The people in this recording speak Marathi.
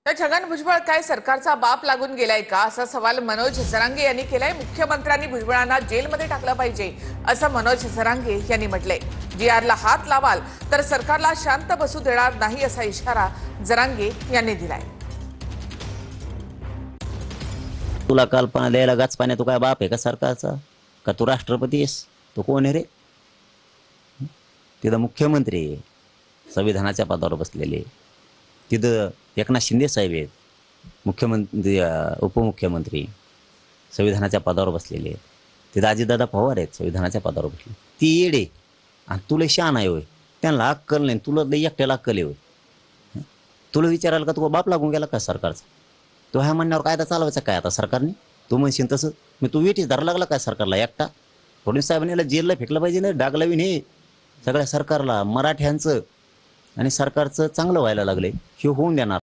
तर छगन भुजबळ काय सरकारचा बाप लागून गेलाय का असा सवाल मनोज जरांगे यांनी केलाय। मुख्यमंत्र्यांनी भुजबळांना जेलमध्ये टाकलं पाहिजे असं मनोज जरांगे यांनी म्हटलंय। जीआरला हात लावाल तर सरकारला शांत बसू देणार नाही असा इशारा जरांगे यांनी दिलाय। तुला कल्पना द्यायला गाचपाने तू काय बाप आहे का सरकारचा का तू राष्ट्रपती आहेस? तू कोण आहे रे? तिथं मुख्यमंत्री आहे, संविधानाच्या पदावर बसलेले। तिथं एकनाथ शिंदे साहेब आहेत, मुख्यमंत्री उपमुख्यमंत्री संविधानाच्या पदावर बसलेले आहेत। तिथं अजितदादा पवार आहेत, संविधानाच्या पदावर बसले। ती येडे आणि तुला शान आहे होय? त्यांना अक्कल नाही, तुला लई एकट्याला अक्कल आहे होय? तुला विचारायला का तू बाप लागून गेला का सरकारचा? तो ह्या म्हणण्यावर कायदा चालवायचा काय आता सरकारने? तू म्हणशील तसं मी तू वेटीच धरा लागला काय सरकारला एकटा? फडणवीस साहेबांनी याला जेलला फेकलं पाहिजे ना, डाग लावीन हे सगळ्या सरकारला। मराठ्यांचं आणि सरकारचं चांगलं व्हायला लागले, हे होऊन देणार